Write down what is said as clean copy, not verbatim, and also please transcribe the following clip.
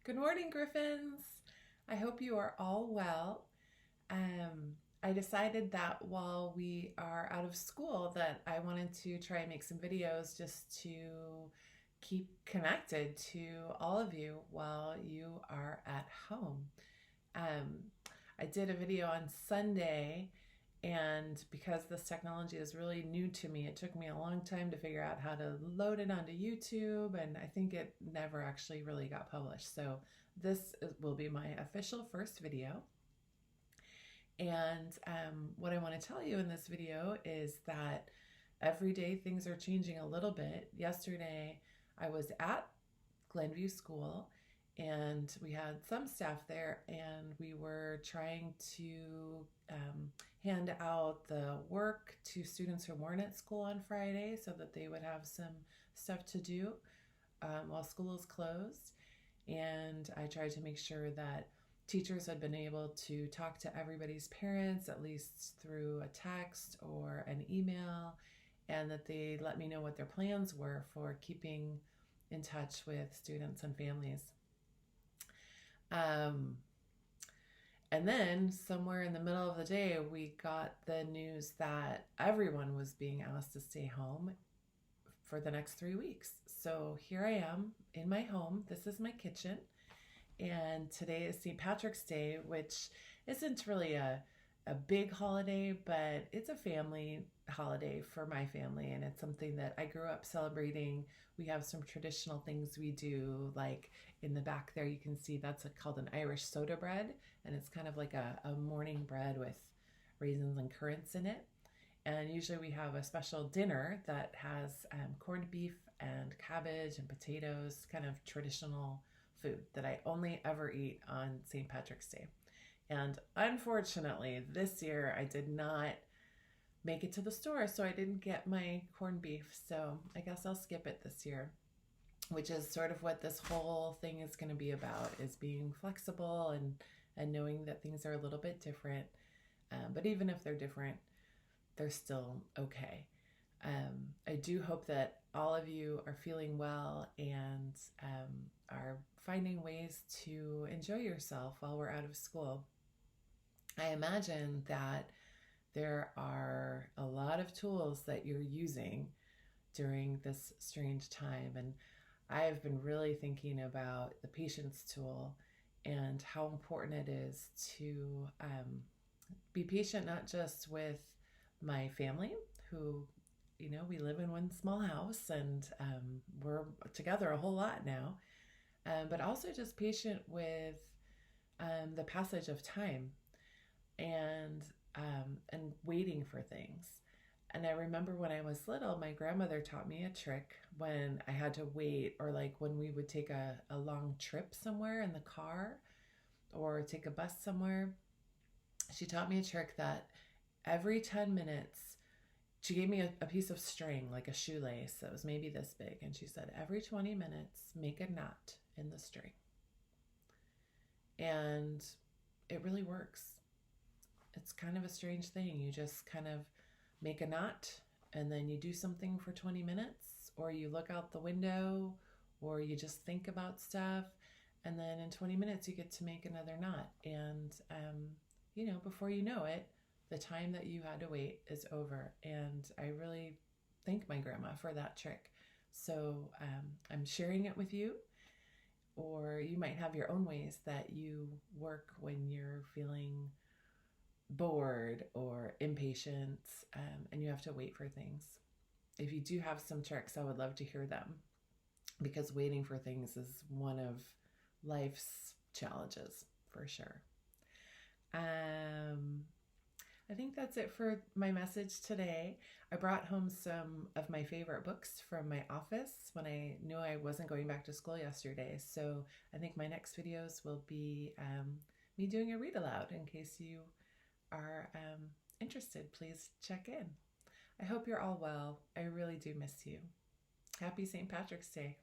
Good morning, Griffins. I hope you are all well. I decided that while we are out of school that I wanted to try and make some videos just to keep connected to all of you while you are at home. Um, I did a video on Sunday, and because this technology is really new to me, it took me a long time to figure out how to load it onto YouTube, and I think it never actually really got published. So will be my official first video. And what I want to tell you in this video is that every day things are changing a little bit. Yesterday, I was at Glenview School, and we had some staff there, and we were trying to hand out the work to students who weren't at school on Friday so that they would have some stuff to do while school is closed. And I tried to make sure that teachers had been able to talk to everybody's parents, at least through a text or an email, and that they let me know what their plans were for keeping in touch with students and families. And then somewhere in the middle of the day, we got the news that everyone was being asked to stay home for the next 3 weeks. So here I am in my home. This is my kitchen. And today is St. Patrick's Day, which isn't really a big holiday, but it's a family holiday for my family, and it's something that I grew up celebrating. We have some traditional things we do, like in the back there you can see that's called an Irish soda bread, and it's kind of like a morning bread with raisins and currants in it. And usually we have a special dinner that has corned beef and cabbage and potatoes, kind of traditional food that I only ever eat on St. Patrick's Day. And unfortunately, this year I did not make it to the store, so I didn't get my corned beef. So I guess I'll skip it this year, which is sort of what this whole thing is going to be about, is being flexible and knowing that things are a little bit different. But even if they're different, they're still okay. I do hope that all of you are feeling well and are finding ways to enjoy yourself while we're out of school. I imagine that there are a lot of tools that you're using during this strange time, and I have been really thinking about the patience tool and how important it is to be patient, not just with my family, who, we live in one small house, and we're together a whole lot now, but also just patient with the passage of time and waiting for things. And I remember when I was little, my grandmother taught me a trick when I had to wait, or like when we would take a long trip somewhere in the car or take a bus somewhere. She taught me a trick that every 10 minutes, she gave me a piece of string, like a shoelace that was maybe this big, and she said, every 20 minutes, make a knot in the string. And it really works. It's kind of a strange thing. You just kind of make a knot, and then you do something for 20 minutes, or you look out the window, or you just think about stuff, and then in 20 minutes you get to make another knot. And, before you know it, the time that you had to wait is over. And I really thank my grandma for that trick. So I'm sharing it with you, or you might have your own ways that you work when you're feeling bored or impatient, and you have to wait for things. If you do have some tricks, I would love to hear them, because waiting for things is one of life's challenges for sure. I think that's it for my message today. I brought home some of my favorite books from my office when I knew I wasn't going back to school yesterday. So I think my next videos will be me doing a read aloud. In case you are interested, please check in. I hope you're all well. I really do miss you. Happy St. Patrick's Day.